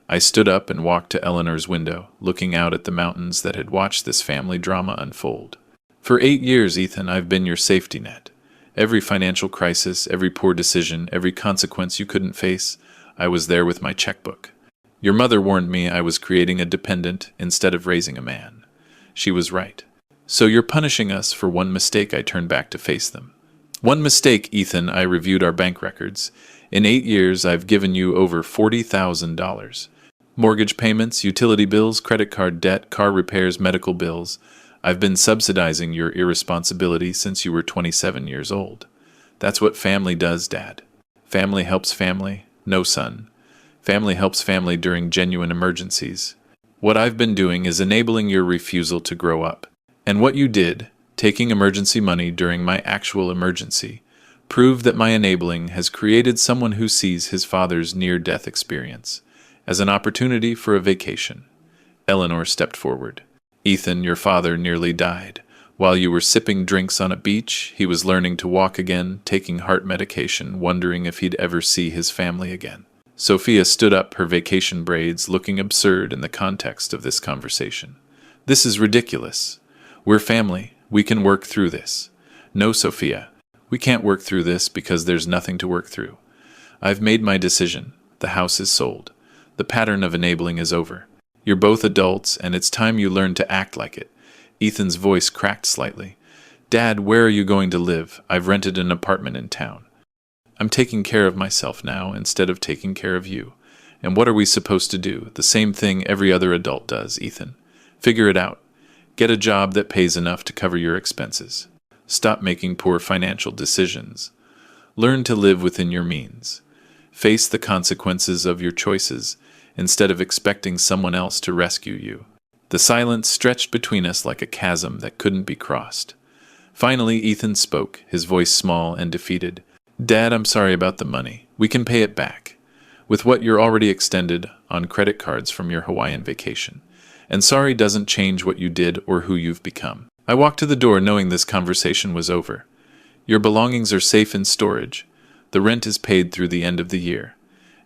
I stood up and walked to Eleanor's window, looking out at the mountains that had watched this family drama unfold. For 8 years, Ethan, I've been your safety net. Every financial crisis, every poor decision, every consequence you couldn't face, I was there with my checkbook. Your mother warned me I was creating a dependent instead of raising a man. She was right. So you're punishing us for one mistake. I turned back to face them. One mistake, Ethan. I reviewed our bank records. In 8 years, I've given you over $40,000. Mortgage payments, utility bills, credit card debt, car repairs, medical bills. I've been subsidizing your irresponsibility since you were 27 years old. That's what family does, Dad. Family helps family. No, son. Family helps family during genuine emergencies. What I've been doing is enabling your refusal to grow up. And what you did, taking emergency money during my actual emergency, proved that my enabling has created someone who sees his father's near-death experience as an opportunity for a vacation. Eleanor stepped forward. Ethan, your father nearly died. While you were sipping drinks on a beach, he was learning to walk again, taking heart medication, wondering if he'd ever see his family again. Sophia stood up, her vacation braids looking absurd in the context of this conversation. This is ridiculous. We're family. We can work through this. No, Sophia. We can't work through this because there's nothing to work through. I've made my decision. The house is sold. The pattern of enabling is over. You're both adults, and it's time you learn to act like it. Ethan's voice cracked slightly. Dad, where are you going to live? I've rented an apartment in town. I'm taking care of myself now instead of taking care of you. And what are we supposed to do? The same thing every other adult does, Ethan. Figure it out. Get a job that pays enough to cover your expenses. Stop making poor financial decisions. Learn to live within your means. Face the consequences of your choices instead of expecting someone else to rescue you. The silence stretched between us like a chasm that couldn't be crossed. Finally, Ethan spoke, his voice small and defeated. Dad, I'm sorry about the money. We can pay it back, with what you're already extended on credit cards from your Hawaiian vacation. And sorry doesn't change what you did or who you've become. I walked to the door knowing this conversation was over. Your belongings are safe in storage. The rent is paid through the end of the year.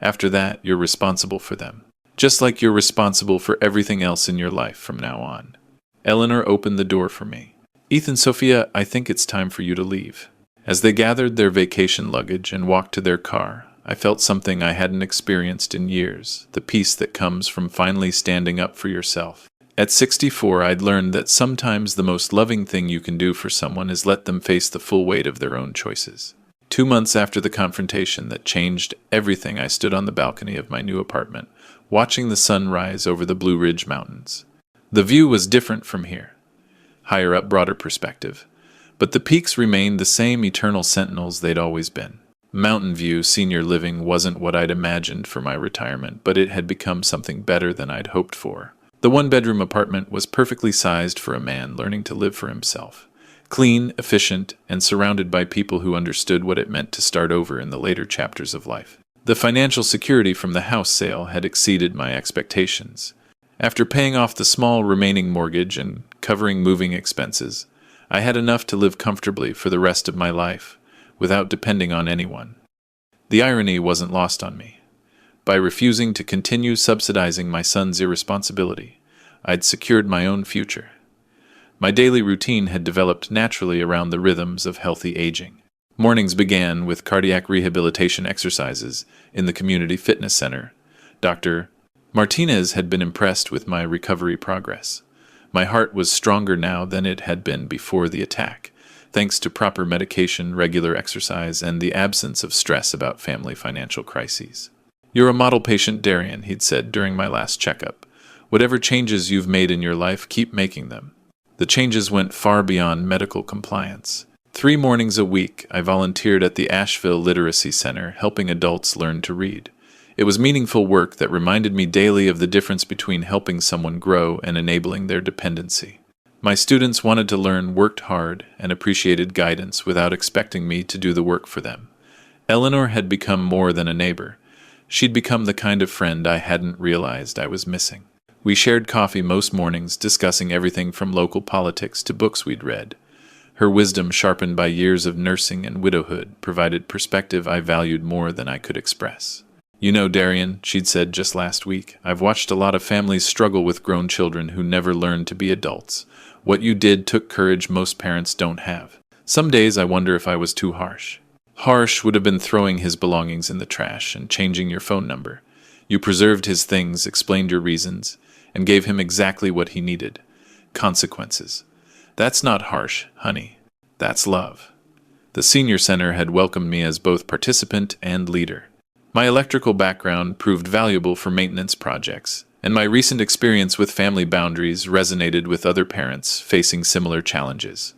After that, you're responsible for them. Just like you're responsible for everything else in your life from now on. Eleanor opened the door for me. Ethan, Sophia, I think it's time for you to leave. As they gathered their vacation luggage and walked to their car, I felt something I hadn't experienced in years, the peace that comes from finally standing up for yourself. At 64, I'd learned that sometimes the most loving thing you can do for someone is let them face the full weight of their own choices. 2 months after the confrontation that changed everything, I stood on the balcony of my new apartment, watching the sun rise over the Blue Ridge Mountains. The view was different from here. Higher up, broader perspective. But the peaks remained the same eternal sentinels they'd always been. Mountain View senior living wasn't what I'd imagined for my retirement, but it had become something better than I'd hoped for. The one-bedroom apartment was perfectly sized for a man learning to live for himself. Clean, efficient, and surrounded by people who understood what it meant to start over in the later chapters of life. The financial security from the house sale had exceeded my expectations. After paying off the small remaining mortgage and covering moving expenses, I had enough to live comfortably for the rest of my life, without depending on anyone. The irony wasn't lost on me. By refusing to continue subsidizing my son's irresponsibility, I'd secured my own future. My daily routine had developed naturally around the rhythms of healthy aging. Mornings began with cardiac rehabilitation exercises in the community fitness center. Dr. Martinez had been impressed with my recovery progress. My heart was stronger now than it had been before the attack, thanks to proper medication, regular exercise, and the absence of stress about family financial crises. You're a model patient, Darian, he'd said during my last checkup. Whatever changes you've made in your life, keep making them. The changes went far beyond medical compliance. 3 mornings a week, I volunteered at the Asheville Literacy Center, helping adults learn to read. It was meaningful work that reminded me daily of the difference between helping someone grow and enabling their dependency. My students wanted to learn, worked hard, and appreciated guidance without expecting me to do the work for them. Eleanor had become more than a neighbor. She'd become the kind of friend I hadn't realized I was missing. We shared coffee most mornings, discussing everything from local politics to books we'd read. Her wisdom, sharpened by years of nursing and widowhood, provided perspective I valued more than I could express. "You know, Darian," she'd said just last week, "I've watched a lot of families struggle with grown children who never learned to be adults. What you did took courage most parents don't have. Some days I wonder if I was too harsh." Harsh would have been throwing his belongings in the trash and changing your phone number. You preserved his things, explained your reasons, and gave him exactly what he needed. Consequences. That's not harsh, honey. That's love. The senior center had welcomed me as both participant and leader. My electrical background proved valuable for maintenance projects, and my recent experience with family boundaries resonated with other parents facing similar challenges.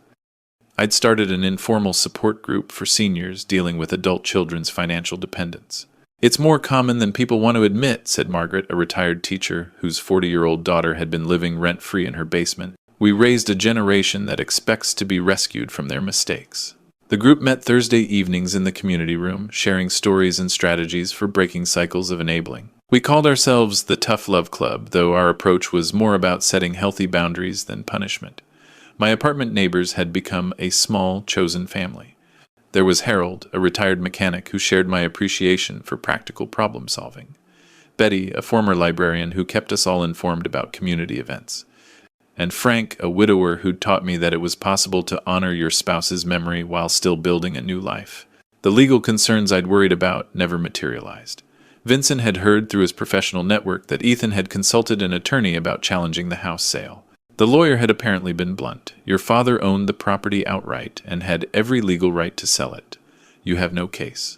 I'd started an informal support group for seniors dealing with adult children's financial dependence. "It's more common than people want to admit," said Margaret, a retired teacher whose 40-year-old daughter had been living rent-free in her basement. "We raised a generation that expects to be rescued from their mistakes." The group met Thursday evenings in the community room, sharing stories and strategies for breaking cycles of enabling. We called ourselves the Tough Love Club, though our approach was more about setting healthy boundaries than punishment. My apartment neighbors had become a small, chosen family. There was Harold, a retired mechanic who shared my appreciation for practical problem solving. Betty, a former librarian who kept us all informed about community events. And Frank, a widower who taught me that it was possible to honor your spouse's memory while still building a new life. The legal concerns I'd worried about never materialized. Vincent had heard through his professional network that Ethan had consulted an attorney about challenging the house sale. The lawyer had apparently been blunt. "Your father owned the property outright and had every legal right to sell it. You have no case."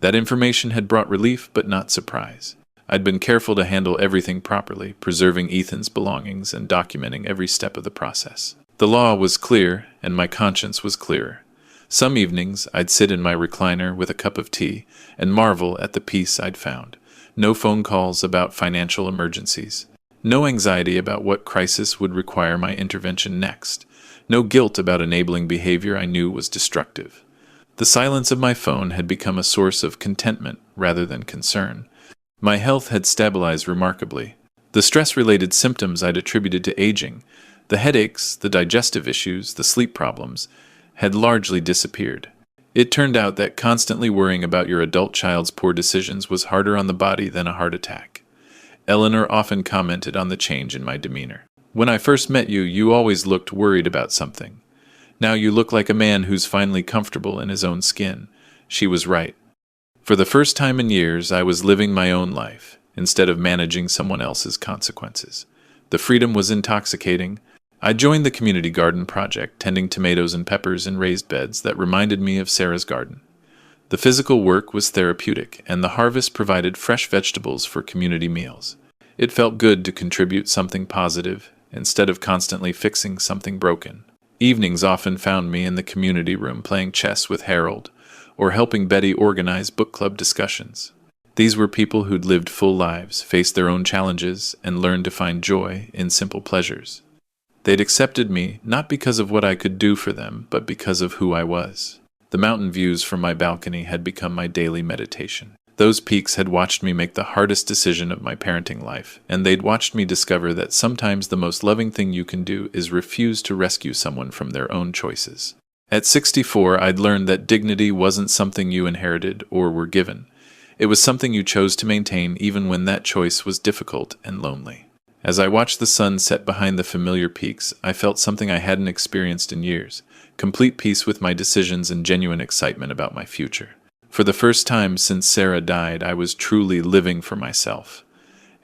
That information had brought relief but not surprise. I'd been careful to handle everything properly, preserving Ethan's belongings and documenting every step of the process. The law was clear, and my conscience was clearer. Some evenings, I'd sit in my recliner with a cup of tea and marvel at the peace I'd found. No phone calls about financial emergencies. No anxiety about what crisis would require my intervention next. No guilt about enabling behavior I knew was destructive. The silence of my phone had become a source of contentment rather than concern. My health had stabilized remarkably. The stress-related symptoms I'd attributed to aging, the headaches, the digestive issues, the sleep problems, had largely disappeared. It turned out that constantly worrying about your adult child's poor decisions was harder on the body than a heart attack. Eleanor often commented on the change in my demeanor. "When I first met you, you always looked worried about something. Now you look like a man who's finally comfortable in his own skin." She was right. For the first time in years, I was living my own life, instead of managing someone else's consequences. The freedom was intoxicating. I joined the community garden project, tending tomatoes and peppers in raised beds that reminded me of Sarah's garden. The physical work was therapeutic, and the harvest provided fresh vegetables for community meals. It felt good to contribute something positive, instead of constantly fixing something broken. Evenings often found me in the community room playing chess with Harold, or helping Betty organize book club discussions. These were people who'd lived full lives, faced their own challenges, and learned to find joy in simple pleasures. They'd accepted me not because of what I could do for them, but because of who I was. The mountain views from my balcony had become my daily meditation. Those peaks had watched me make the hardest decision of my parenting life, and they'd watched me discover that sometimes the most loving thing you can do is refuse to rescue someone from their own choices. At 64, I'd learned that dignity wasn't something you inherited or were given. It was something you chose to maintain even when that choice was difficult and lonely. As I watched the sun set behind the familiar peaks, I felt something I hadn't experienced in years, complete peace with my decisions and genuine excitement about my future. For the first time since Sarah died, I was truly living for myself,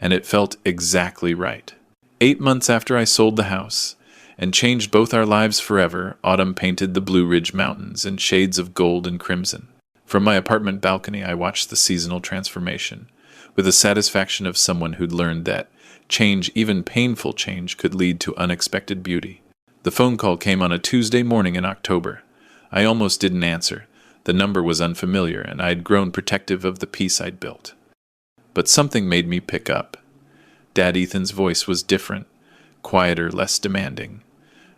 and it felt exactly right. 8 months after I sold the house and changed both our lives forever, autumn painted the Blue Ridge Mountains in shades of gold and crimson. From my apartment balcony, I watched the seasonal transformation, with the satisfaction of someone who'd learned that change, even painful change, could lead to unexpected beauty. The phone call came on a Tuesday morning in October. I almost didn't answer. The number was unfamiliar, and I had grown protective of the peace I'd built. But something made me pick up. Dad Ethan's voice was different, quieter, less demanding.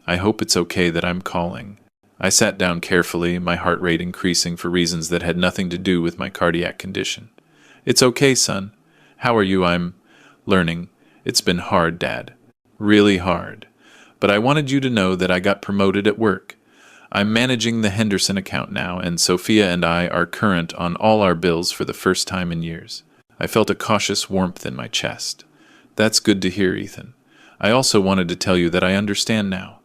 I hope it's okay that I'm calling. I sat down carefully, my heart rate increasing for reasons that had nothing to do with my cardiac condition. It's okay, son. How are you? I'm learning. It's been hard, Dad. Really hard. But I wanted you to know that I got promoted at work. I'm managing the Henderson account now, and Sophia and I are current on all our bills for the first time in years. I felt a cautious warmth in my chest. That's good to hear, Ethan. I also wanted to tell you that I understand now.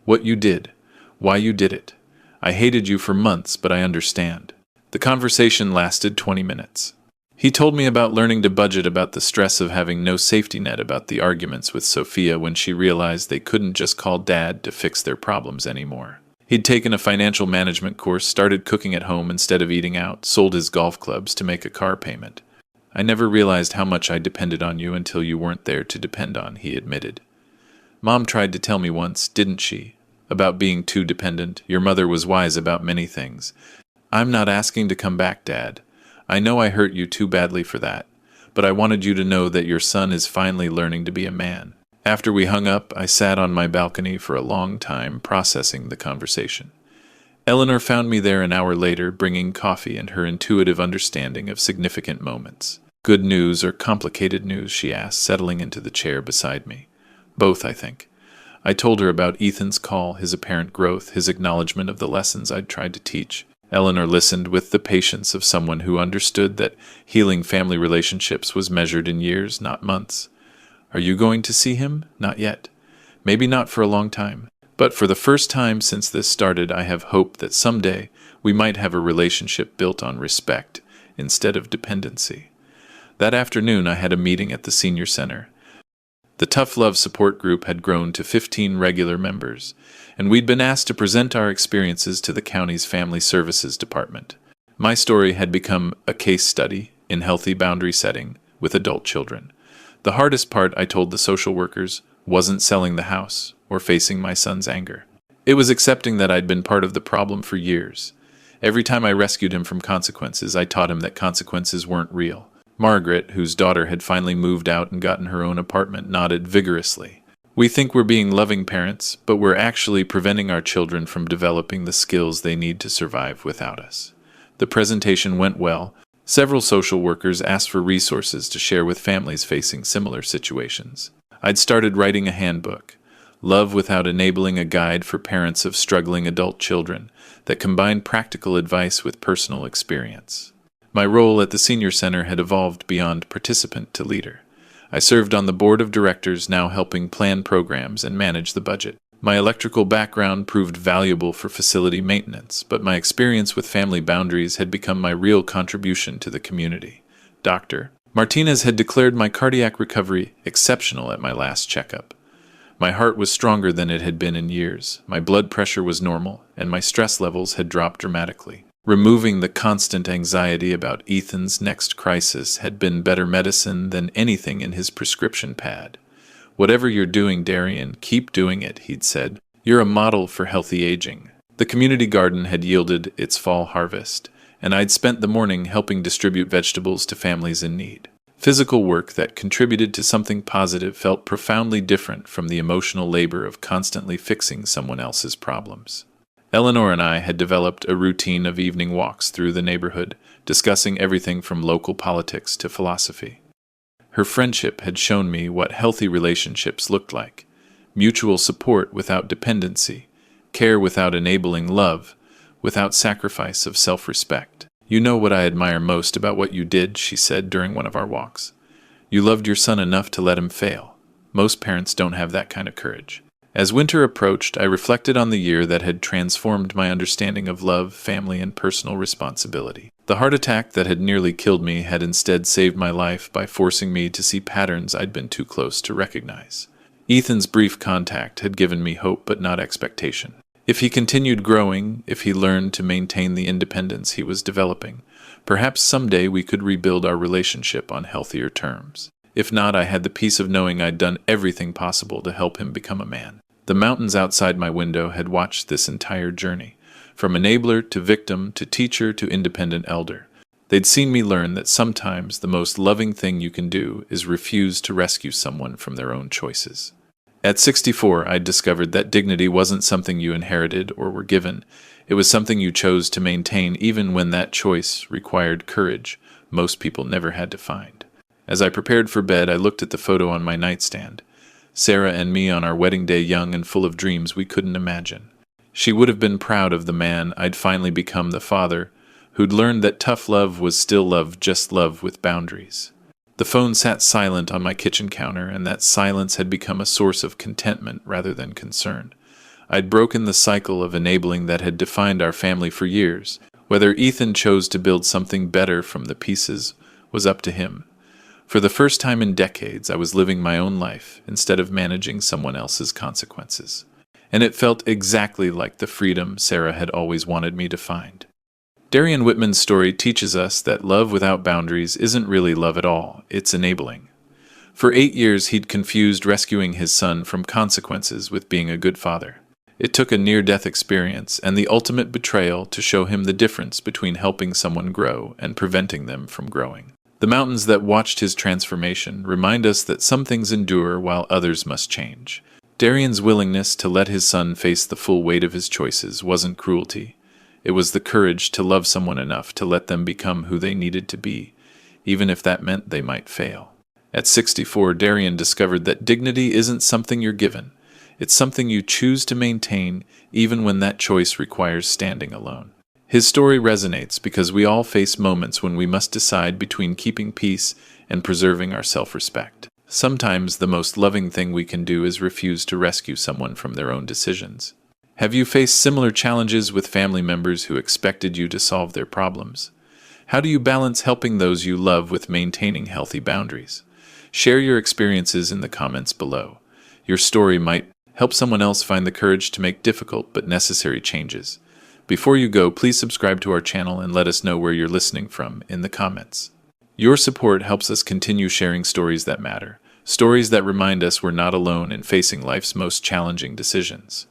What you did. Why you did it. I hated you for months, but I understand. The conversation lasted 20 minutes. He told me about learning to budget, about the stress of having no safety net, about the arguments with Sophia when she realized they couldn't just call Dad to fix their problems anymore. He'd taken a financial management course, started cooking at home instead of eating out, sold his golf clubs to make a car payment. I never realized how much I depended on you until you weren't there to depend on, he admitted. Mom tried to tell me once, didn't she? About being too dependent. Your mother was wise about many things. I'm not asking to come back, Dad. I know I hurt you too badly for that, but I wanted you to know that your son is finally learning to be a man. After we hung up, I sat on my balcony for a long time, processing the conversation. Eleanor found me there an hour later, bringing coffee and her intuitive understanding of significant moments. Good news or complicated news, she asked, settling into the chair beside me. Both, I think. I told her about Ethan's call, his apparent growth, his acknowledgement of the lessons I'd tried to teach. Eleanor listened with the patience of someone who understood that healing family relationships was measured in years, not months. Are you going to see him? Not yet. Maybe not for a long time. But for the first time since this started, I have hope that someday we might have a relationship built on respect instead of dependency. That afternoon, I had a meeting at the senior center. The Tough Love support group had grown to 15 regular members, and we'd been asked to present our experiences to the county's Family Services Department. My story had become a case study in healthy boundary setting with adult children. The hardest part, I told the social workers, wasn't selling the house or facing my son's anger. It was accepting that I'd been part of the problem for years. Every time I rescued him from consequences, I taught him that consequences weren't real. Margaret, whose daughter had finally moved out and gotten her own apartment, nodded vigorously. We think we're being loving parents, but we're actually preventing our children from developing the skills they need to survive without us. The presentation went well. Several social workers asked for resources to share with families facing similar situations. I'd started writing a handbook, Love Without Enabling, a guide for parents of struggling adult children, that combined practical advice with personal experience. My role at the senior center had evolved beyond participant to leader. I served on the board of directors, now helping plan programs and manage the budget. My electrical background proved valuable for facility maintenance, but my experience with family boundaries had become my real contribution to the community. Dr. Martinez had declared my cardiac recovery exceptional at my last checkup. My heart was stronger than it had been in years, my blood pressure was normal, and my stress levels had dropped dramatically. Removing the constant anxiety about Ethan's next crisis had been better medicine than anything in his prescription pad. Whatever you're doing, Darian, keep doing it, he'd said. You're a model for healthy aging. The community garden had yielded its fall harvest, and I'd spent the morning helping distribute vegetables to families in need. Physical work that contributed to something positive felt profoundly different from the emotional labor of constantly fixing someone else's problems. Eleanor and I had developed a routine of evening walks through the neighborhood, discussing everything from local politics to philosophy. Her friendship had shown me what healthy relationships looked like: mutual support without dependency, care without enabling love, without sacrifice of self-respect. You know what I admire most about what you did, she said during one of our walks. You loved your son enough to let him fail. Most parents don't have that kind of courage. As winter approached, I reflected on the year that had transformed my understanding of love, family, and personal responsibility. The heart attack that had nearly killed me had instead saved my life by forcing me to see patterns I'd been too close to recognize. Ethan's brief contact had given me hope but not expectation. If he continued growing, if he learned to maintain the independence he was developing, perhaps someday we could rebuild our relationship on healthier terms. If not, I had the peace of knowing I'd done everything possible to help him become a man. The mountains outside my window had watched this entire journey, from enabler to victim to teacher to independent elder. They'd seen me learn that sometimes the most loving thing you can do is refuse to rescue someone from their own choices. At 64, I'd discovered that dignity wasn't something you inherited or were given. It was something you chose to maintain even when that choice required courage most people never had to find. As I prepared for bed, I looked at the photo on my nightstand. Sarah and me on our wedding day, young and full of dreams we couldn't imagine. She would have been proud of the man I'd finally become, the father who'd learned that tough love was still love, just love with boundaries. The phone sat silent on my kitchen counter, and that silence had become a source of contentment rather than concern. I'd broken the cycle of enabling that had defined our family for years. Whether Ethan chose to build something better from the pieces was up to him. For the first time in decades, I was living my own life instead of managing someone else's consequences. And it felt exactly like the freedom Sarah had always wanted me to find. Darian Whitman's story teaches us that love without boundaries isn't really love at all, it's enabling. For 8 years, he'd confused rescuing his son from consequences with being a good father. It took a near-death experience and the ultimate betrayal to show him the difference between helping someone grow and preventing them from growing. The mountains that watched his transformation remind us that some things endure while others must change. Darian's willingness to let his son face the full weight of his choices wasn't cruelty. It was the courage to love someone enough to let them become who they needed to be, even if that meant they might fail. At 64, Darian discovered that dignity isn't something you're given. It's something you choose to maintain, even when that choice requires standing alone. His story resonates because we all face moments when we must decide between keeping peace and preserving our self-respect. Sometimes the most loving thing we can do is refuse to rescue someone from their own decisions. Have you faced similar challenges with family members who expected you to solve their problems? How do you balance helping those you love with maintaining healthy boundaries? Share your experiences in the comments below. Your story might help someone else find the courage to make difficult but necessary changes. Before you go, please subscribe to our channel and let us know where you're listening from in the comments. Your support helps us continue sharing stories that matter, stories that remind us we're not alone in facing life's most challenging decisions.